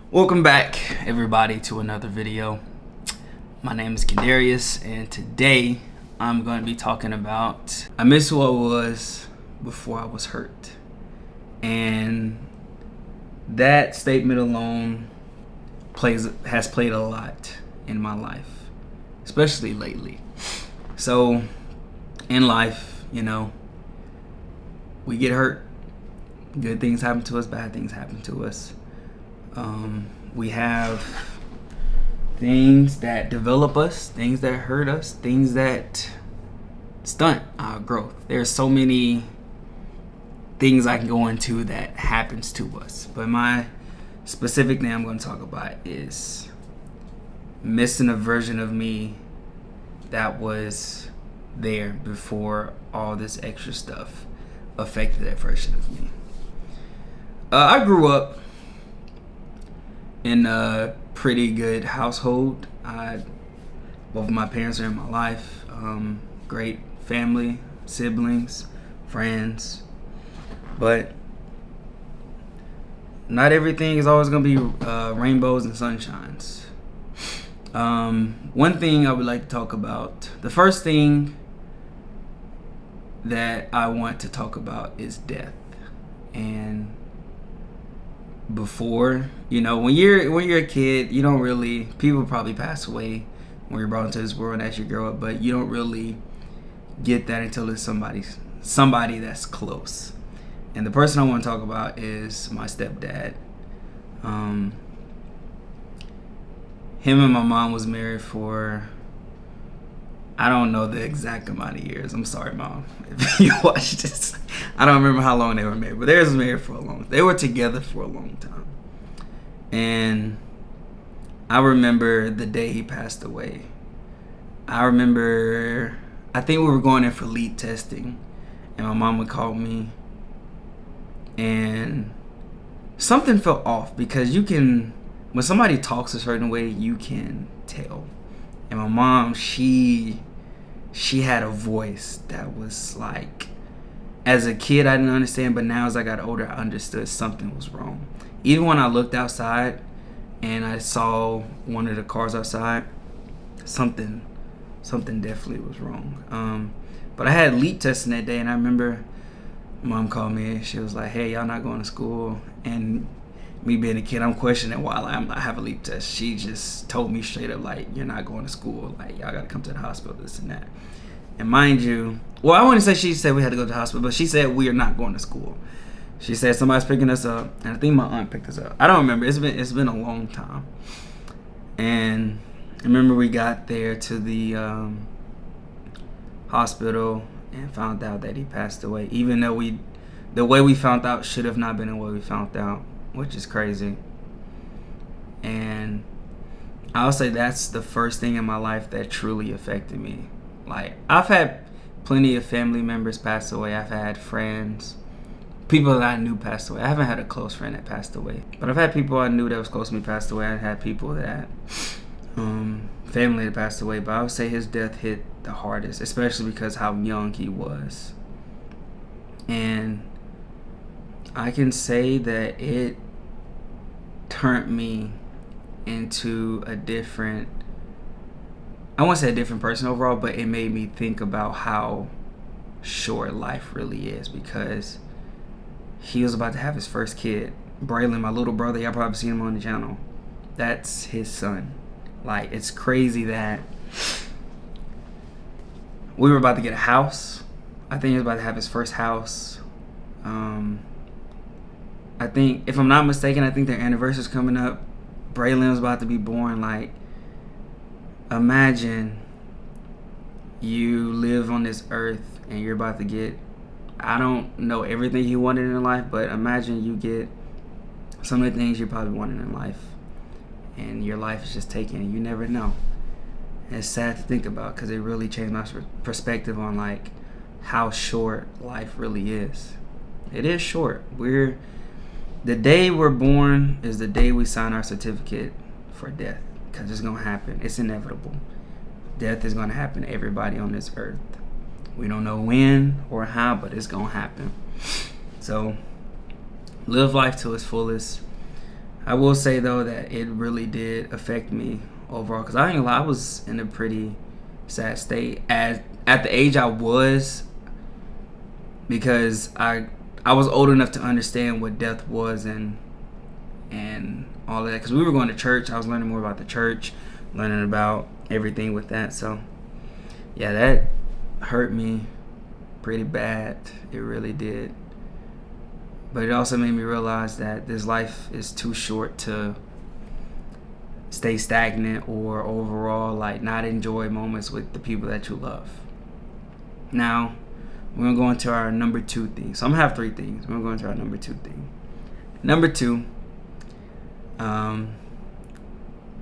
Welcome back, everybody, to another video. My name is Kendarius, and today I'm going to be talking about I miss who I was before I was hurt. And that statement alone has played a lot in my life, especially lately. So in life, we get hurt. Good things happen to us, bad things happen to us. We have things that develop us, things that hurt us, things that stunt our growth. There's so many things I can go into that happens to us. But my specific thing I'm going to talk about is missing a version of me that was there before all this extra stuff affected that version of me. I grew up in a pretty good household. Both of my parents are in my life. Great family, siblings, friends. But not everything is always going to be rainbows and sunshines. One thing I would like to talk about, the first thing that I want to talk about is death. And before, when you're a kid, you don't really, people probably pass away when you're brought into this world as you grow up, but you don't really get that until it's somebody that's close. And the person I want to talk about is my stepdad. Him and my mom was married for, I don't know the exact amount of years. I'm sorry, Mom, if you watch this. I don't remember how long they were married, but they was married for a long time. They were together for a long time. And I remember the day he passed away. I think we were going in for lead testing, and my mom would call me, and something felt off because when somebody talks a certain way, you can tell. And my mom, she had a voice that was like, as a kid I didn't understand, but now as I got older I understood something was wrong. Even when I looked outside and I saw one of the cars outside, something definitely was wrong. But I had LEAP testing that day, and I remember Mom called me and she was like, "Hey, y'all not going to school?" And me being a kid, I'm questioning why I have a LEAP test. She just told me straight up, like, "You're not going to school. Like, y'all got to come to the hospital, this and that." And mind you, well, I wouldn't say she said we had to go to the hospital, but she said we are not going to school. She said somebody's picking us up, and I think my aunt picked us up. I don't remember. It's been a long time. And I remember we got there to the hospital and found out that he passed away, even though the way we found out should have not been the way we found out, which is crazy. And I'll say that's the first thing in my life that truly affected me. Like, I've had plenty of family members pass away. I've had friends, people that I knew passed away. I haven't had a close friend that passed away, but I've had people I knew that was close to me passed away. I've had people that family that passed away, but I would say his death hit the hardest, especially because how young he was. And I can say that it turned me into I won't say a different person overall, but it made me think about how short life really is, because he was about to have his first kid. Braylon, my little brother, y'all probably seen him on the channel. That's his son. Like, it's crazy that we were about to get a house. I think he was about to have his first house. I think, if I'm not mistaken, I think their anniversary's coming up. Braylon was about to be born. Like, imagine you live on this earth and you're about to get, I don't know everything he wanted in life, but imagine you get some of the things you probably wanted in life, and your life is just taken, and you never know. And it's sad to think about, because it really changed my perspective on like how short life really is. It is short. The day we're born is the day we sign our certificate for death, because it's gonna happen. It's inevitable. Death is gonna happen to everybody on this earth. We don't know when or how, but it's gonna happen. So live life to its fullest. I will say though that it really did affect me overall, because I ain't gonna lie, I was in a pretty sad state at the age I was, because I was old enough to understand what death was and all of that, because we were going to church. I was learning more about the church, learning about everything with that. So yeah, that hurt me pretty bad. It really did. But it also made me realize that this life is too short to stay stagnant or overall like not enjoy moments with the people that you love. Now, we're going to go into our number 2 thing. So I'm going to have 3 things. We're going to go into our number 2 thing. Number 2,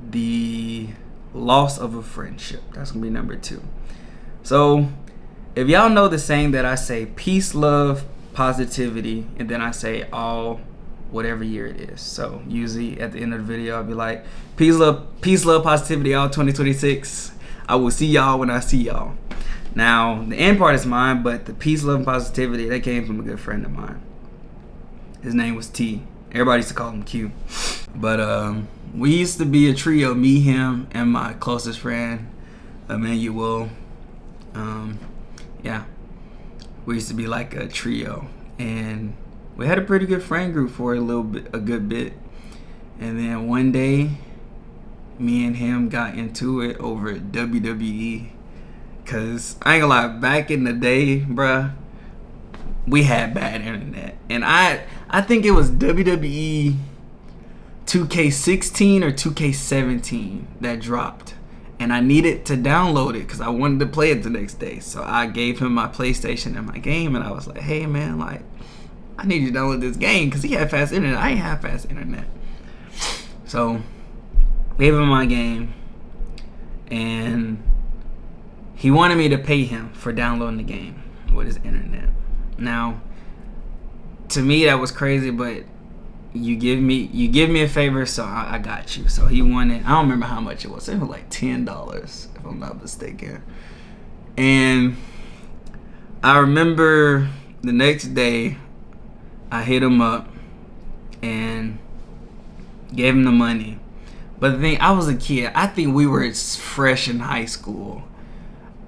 the loss of a friendship. That's going to be number 2. So, if y'all know the saying that I say, peace, love, positivity, and then I say all whatever year it is. So usually at the end of the video I'll be like, peace, love, positivity, all 2026. I will see y'all when I see y'all. Now the end part is mine, but the peace, love, and positivity, that came from a good friend of mine. His name was T. Everybody used to call him Q. But we used to be a trio, me, him, and my closest friend, Emmanuel. Yeah, we used to be like a trio, and we had a pretty good friend group for a good bit. And then one day, me and him got into it over WWE. Cause I ain't gonna lie, back in the day, bruh, we had bad internet, and I think it was WWE 2K16 or 2K17 that dropped. And I needed to download it because I wanted to play it the next day. So I gave him my PlayStation and my game, and I was like, hey man, like, I need you to download this game, because he had fast internet. I ain't have fast internet. So gave him my game, and he wanted me to pay him for downloading the game with his internet. Now, to me that was crazy, but you give me a favor, so I got you. So he wanted, I don't remember how much it was. It was like $10, if I'm not mistaken. And I remember the next day, I hit him up and gave him the money. But the thing, I was a kid. I think we were fresh in high school.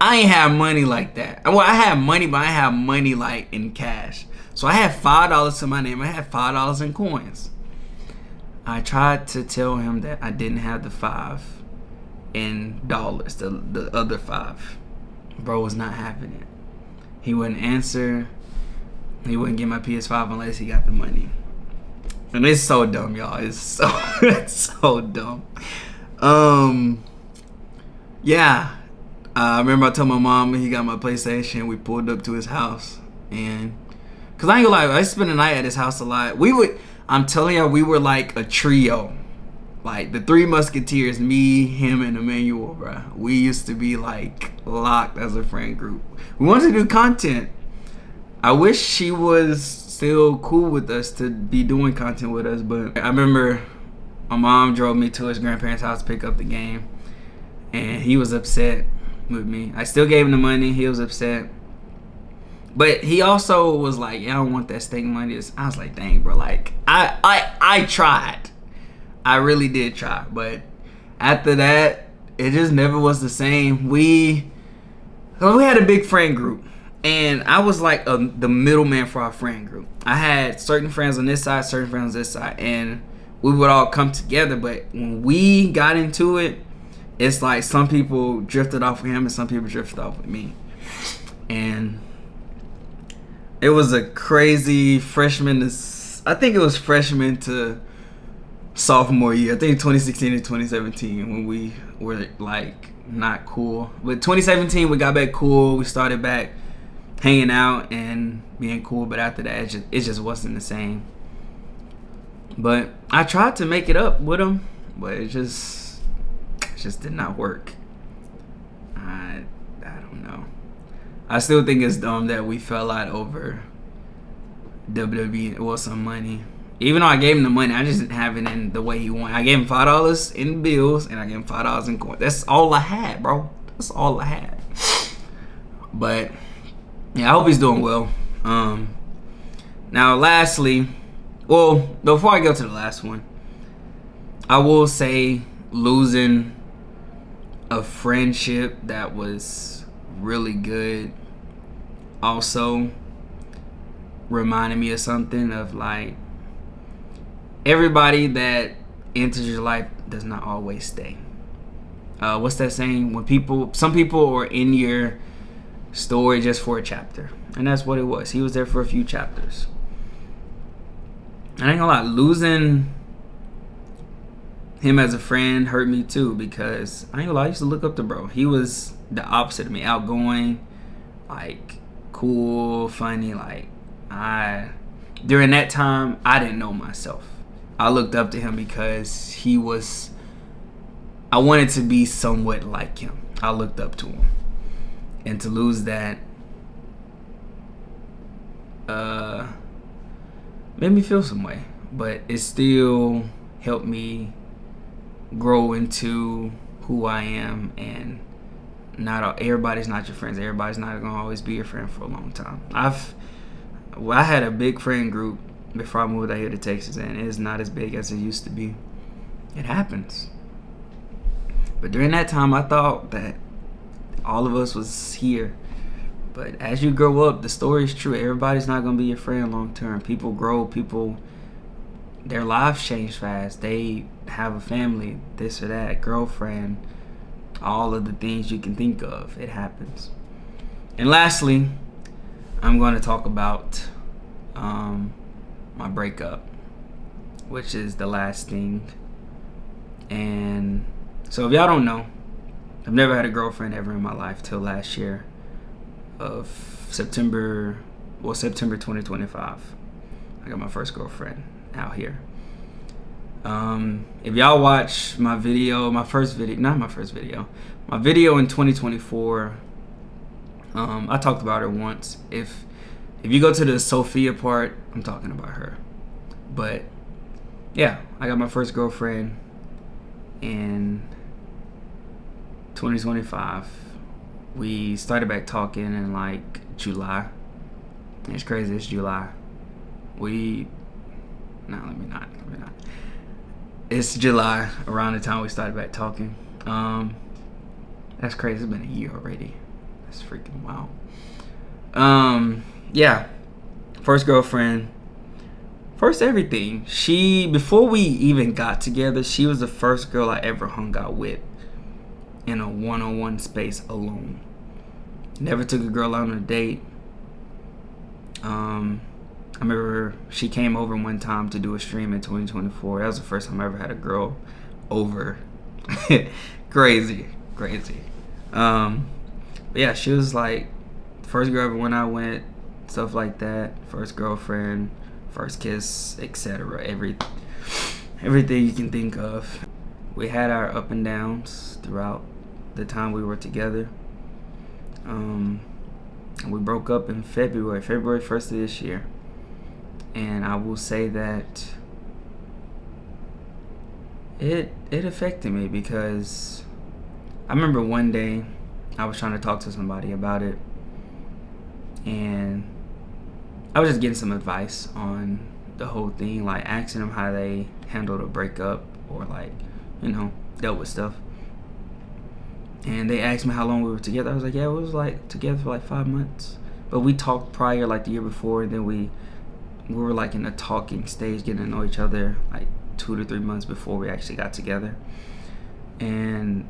I ain't have money like that. Well, I had money, but I had money like in cash. So I had $5 to my name. I had $5 in coins. I tried to tell him that I didn't have the $5 in dollars, the other $5. Bro was not having it. He wouldn't answer. He wouldn't get my PS5 unless he got the money. And it's so dumb, y'all. It's so dumb. Yeah. I remember I told my mom he got my PlayStation. We pulled up to his house, and cause I ain't gonna lie, I spent the night at his house a lot. I'm telling you, we were like a trio, like the 3 Musketeers, me, him, and Emmanuel, bro. We used to be like locked as a friend group. We wanted to do content. I wish she was still cool with us to be doing content with us, but I remember my mom drove me to his grandparents' house to pick up the game, and he was upset with me. I still gave him the money. He was upset. But he also was like, yeah, I don't want that steak money. I was like, dang, bro. Like, I tried. I really did try. But after that, it just never was the same. We had a big friend group. And I was like the middleman for our friend group. I had certain friends on this side, certain friends on this side. And we would all come together. But when we got into it, it's like some people drifted off with him and some people drifted off with me. And it was a crazy freshman to sophomore year. I think 2016 and 2017 when we were like not cool. But 2017 we got back cool. We started back hanging out and being cool. But after that, it just wasn't the same. But I tried to make it up with him, but it just did not work. I don't know. I still think it's dumb that we fell out over WWE or some money. Even though I gave him the money, I just didn't have it in the way he wanted. I gave him $5 in bills and I gave him $5 in coins. That's all I had, bro. That's all I had. But yeah, I hope he's doing well. Now, lastly, well, before I go to the last one, I will say losing a friendship that was really good also reminded me of something of like everybody that enters your life does not always stay. What's that saying? Some people are in your story just for a chapter, and that's what it was. He was there for a few chapters. And I ain't gonna lie, losing him as a friend hurt me too, because I ain't gonna lie, I used to look up to bro. He was the opposite of me, outgoing, like cool, funny. Like during that time, I didn't know myself. I looked up to him because I wanted to be somewhat like him. I looked up to him. And to lose that made me feel some way. But it still helped me grow into who I am. And everybody's not your friends. Everybody's not going to always be your friend for a long time. I had a big friend group before I moved out here to Texas, and it's not as big as it used to be. It happens. But during that time, I thought that all of us was here. But as you grow up, the story is true. Everybody's not going to be your friend long term. People grow. Their lives change fast. They have a family, this or that, girlfriend, all of the things you can think of. It happens. And lastly, I'm going to talk about my breakup, which is the last thing. And so if y'all don't know, I've never had a girlfriend ever in my life till last year of September 2025. I got my first girlfriend out here. If y'all watch my video in 2024, I talked about her once. If you go to the Sophia part, I'm talking about her. But yeah, I got my first girlfriend in 2025. We started back talking in like July. It's crazy, it's July. Let me not. It's July, around the time we started back talking. That's crazy, it's been a year already. That's freaking wild. Yeah. First girlfriend. First everything. Before we even got together, she was the first girl I ever hung out with in a one-on-one space alone. Never took a girl out on a date. I remember she came over one time to do a stream in 2024. That was the first time I ever had a girl over. Crazy. But yeah, she was like first girl ever when I went, stuff like that. First girlfriend, first kiss, etc. Everything you can think of. We had our up and downs throughout the time we were together. And we broke up in February 1st of this year. And I will say that it affected me, because I remember one day I was trying to talk to somebody about it, and I was just getting some advice on the whole thing, like asking them how they handled a breakup or like, dealt with stuff. And they asked me how long we were together. I was like, yeah, we was like together for like 5 months. But we talked prior, like the year before, and then we were like in a talking stage, getting to know each other like 2 to 3 months before we actually got together. And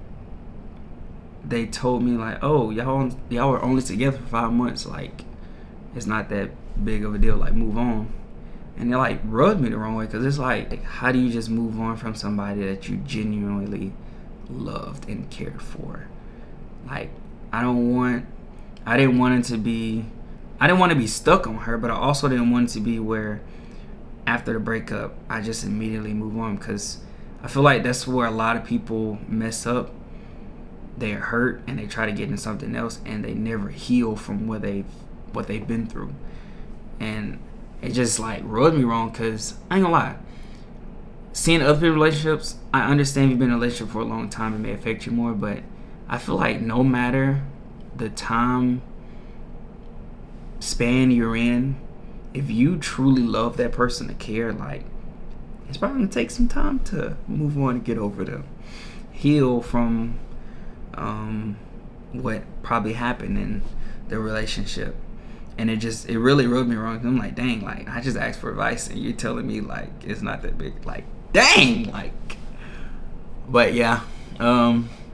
they told me like, oh, y'all were only together for 5 months, like it's not that big of a deal, like move on. And they like rubbed me the wrong way, because it's like, how do you just move on from somebody that you genuinely loved and cared for? Like, I didn't want to be stuck on her, but I also didn't want it to be where after the breakup I just immediately move on, because I feel like that's where a lot of people mess up. They're hurt and they try to get into something else, and they never heal from what they've been through. And it just like rubbed me wrong, because I ain't gonna lie, seeing other people's relationships, I understand you've been in a relationship for a long time, it may affect you more, but I feel like no matter the time span you're in, if you truly love that person to care, like it's probably gonna take some time to move on and get over them, heal from what probably happened in the relationship. And it really rubbed me wrong. I'm like, dang, like I just asked for advice and you're telling me like it's not that big. Like, dang, like. But yeah,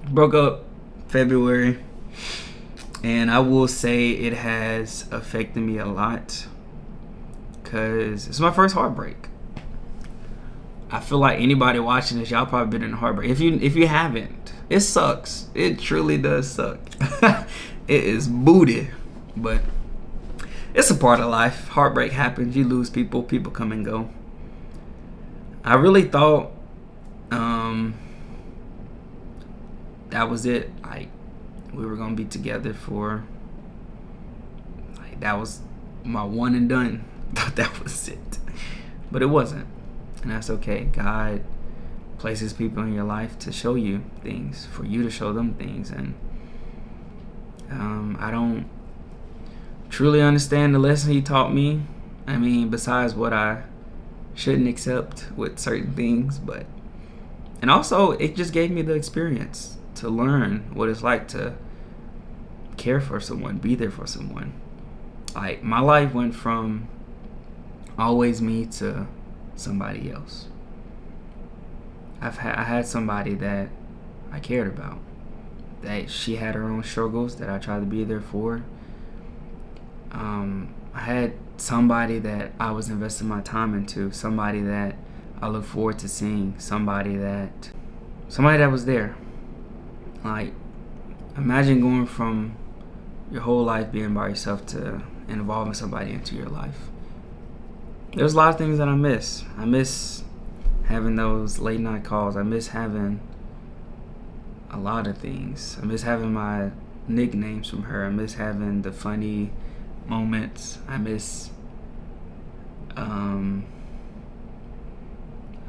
broke up February, and I will say it has affected me a lot because it's my first heartbreak. I feel like anybody watching this, y'all probably been in a heartbreak. If you haven't, it sucks. It truly does suck. It is booty, but it's a part of life. Heartbreak happens. You lose people. People come and go. I really thought that was it. Like, we were gonna be together for, like, that was my one and done. Thought that was it, but it wasn't, and that's okay. God places people in your life to show you things, for you to show them things, and I don't truly understand the lesson he taught me. I mean, besides what I shouldn't accept with certain things, but, and also it just gave me the experience to learn what it's like to care for someone, be there for someone. Like, my life went from always me to somebody else. I had somebody that I cared about, that she had her own struggles that I tried to be there for. I had somebody that I was investing my time into, somebody that I look forward to seeing, somebody that was there. Like, imagine going from your whole life being by yourself to involving somebody into your life. There's a lot of things that I miss. I miss having those late night calls. I miss having a lot of things. I miss having my nicknames from her. I miss having the funny moments. I miss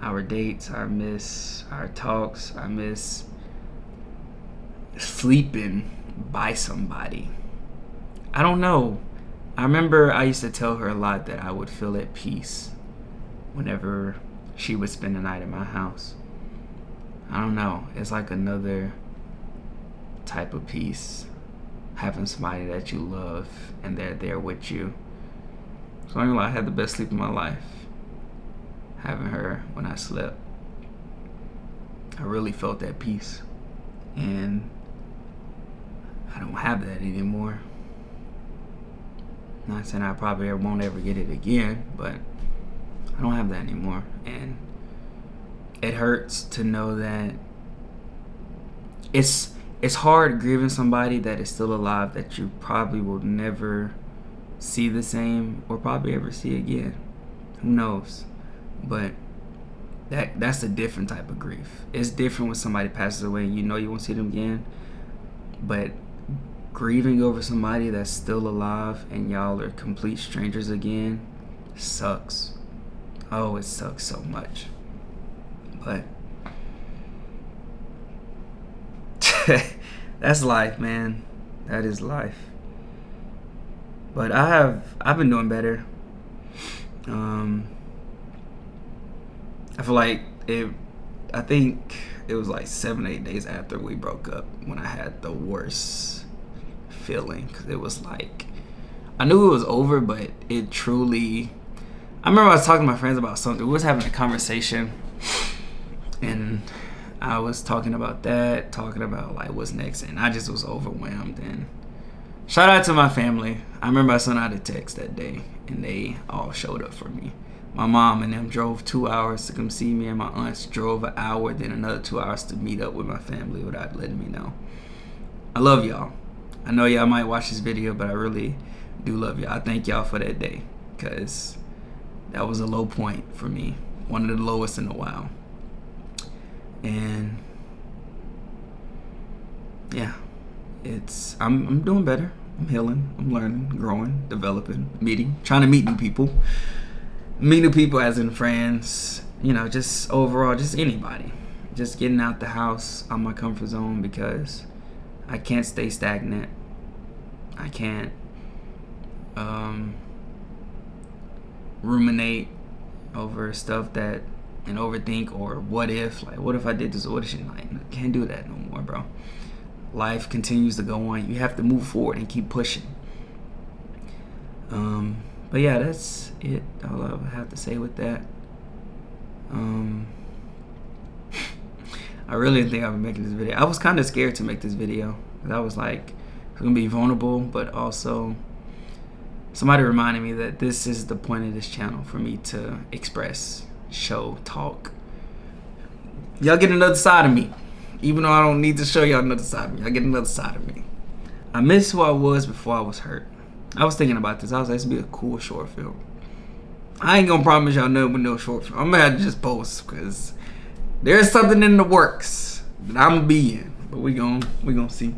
our dates. I miss our talks. I miss sleeping by somebody. I don't know. I remember I used to tell her a lot that I would feel at peace whenever she would spend the night at my house. I don't know. It's like another type of peace, having somebody that you love and they're there with you. So I had the best sleep of my life, having her when I slept. I really felt that peace, and I don't have that anymore. Not saying I probably won't ever get it again, but I don't have that anymore. And it hurts to know that it's hard grieving somebody that is still alive, that you probably will never see the same or probably ever see again. Who knows? But that's a different type of grief. It's different when somebody passes away and you know you won't see them again. But grieving over somebody that's still alive and y'all are complete strangers again sucks. Oh, it sucks so much. But that's life, man. That is life. But I've been doing better. I feel like I think it was like 7-8 days after we broke up when I had the worst feeling, because it was like, I knew it was over, but it truly, I remember I was talking to my friends about something. We was having a conversation, and I was talking about like what's next, and I just was overwhelmed. And shout out to my family. I remember I sent out a text that day, and they all showed up for me. My mom and them drove 2 hours to come see me, and my aunts drove an hour, then another 2 hours to meet up with my family without letting me know. I love y'all. I know y'all might watch this video, but I really do love y'all. I thank y'all for that day, because that was a low point for me. One of the lowest in a while. And yeah, I'm doing better. I'm healing. I'm learning, growing, developing, trying to meet new people. Meet new people as in friends, just overall, just anybody. Just getting out the house, out my comfort zone, because I can't stay stagnant. I can't ruminate over stuff that and overthink, or what if, like, what if I did this audition? Like, can't do that no more, bro. Life continues to go on. You have to move forward and keep pushing. But yeah, that's it. All I have to say with that. I really didn't think I'd be making this video. I was kind of scared to make this video. I was like, it's gonna be vulnerable, but also somebody reminded me that this is the point of this channel, for me to express, show, talk. Y'all get another side of me. Even though I don't need to show y'all another side of me, I get another side of me. I miss who I was before I was hurt. I was thinking about this. I was like, this would be a cool short film. I ain't gonna promise y'all nothing with no short film. I'm gonna have to just post, because there's something in the works that I'm gonna be in. But we gonna see.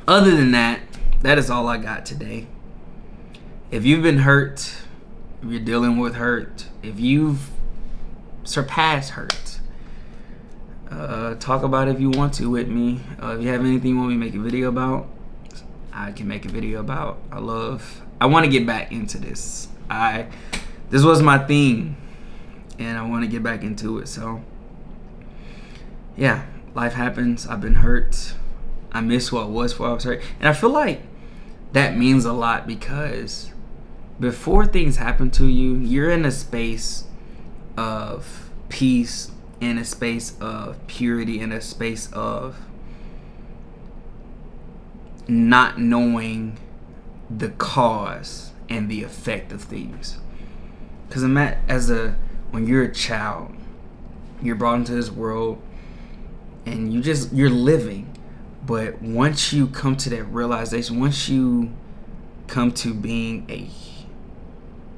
Other than that, that is all I got today. If you've been hurt, if you're dealing with hurt, if you've surpassed hurt, talk about it if you want to with me. If you have anything you want me to make a video about, I can make a video about. I want to get back into this. This was my thing, and I want to get back into it. So yeah, life happens. I've been hurt. I miss who I was before I was hurt, and I feel like that means a lot, because before things happen to you, you're in a space of peace, in a space of purity, in a space of not knowing the cause and the effect of things. Because when you're a child, you're brought into this world and you're living. But once you come to that realization, once you come to being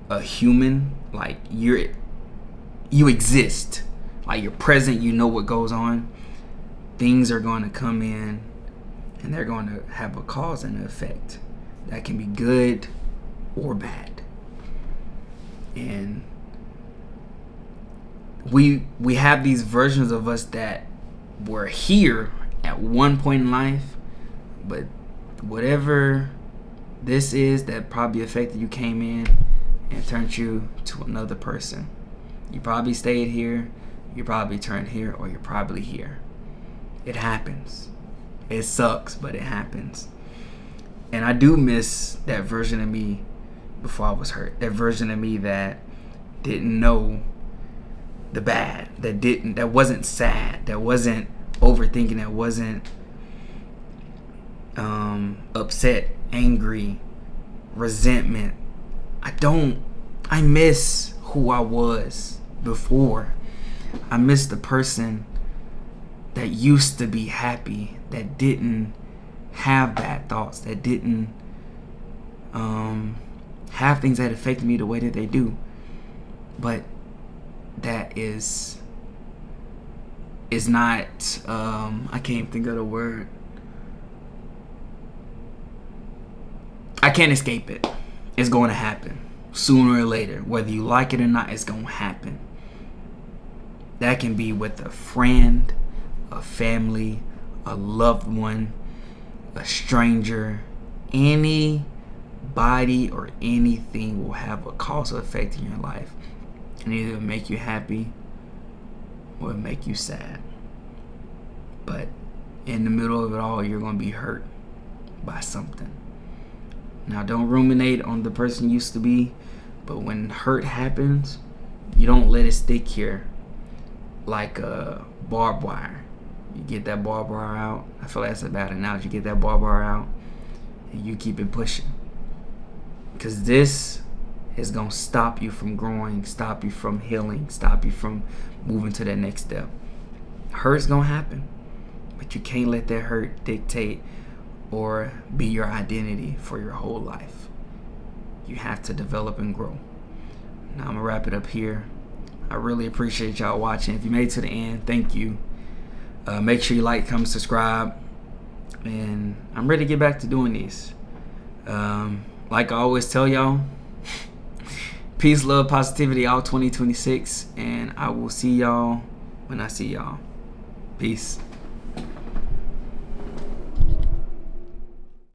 a human, like you exist, like you're present, you know what goes on, things are going to come in and they're going to have a cause and an effect that can be good or bad. And we have these versions of us that were here at one point in life, but whatever this is that probably affected you came in and turned you to another person. You probably stayed here, you probably turned here, or you're probably here. It happens. It sucks, but it happens. And I do miss that version of me before I was hurt. That version of me that didn't know the bad, that wasn't sad, that wasn't overthinking, that wasn't upset, angry, resentment. I miss who I was before. I miss the person that used to be happy, that didn't have bad thoughts, that didn't have things that affected me the way that they do. But that is not, I can't think of the word. I can't escape it. It's going to happen sooner or later. Whether you like it or not, it's going to happen. That can be with a friend, a family, a loved one, a stranger. Anybody or anything will have a cause or effect in your life. And either make you happy or make you sad. But in the middle of it all, you're going to be hurt by something. Now, don't ruminate on the person you used to be, but when hurt happens, you don't let it stick here like a barbed wire. You get that barbed wire out. I feel like that's a bad analogy. You get that barbed wire out and you keep it pushing. Because this is going to stop you from growing, stop you from healing, stop you from moving to that next step. Hurt's going to happen, but you can't let that hurt dictate or be your identity for your whole life. You have to develop and grow. Now I'm gonna wrap it up here. I really appreciate y'all watching. If you made it to the end, thank you. Make sure you like, comment, subscribe, and I'm ready to get back to doing these. Like I always tell y'all, peace, love, positivity all 2026, and I will see y'all when I see y'all. Peace.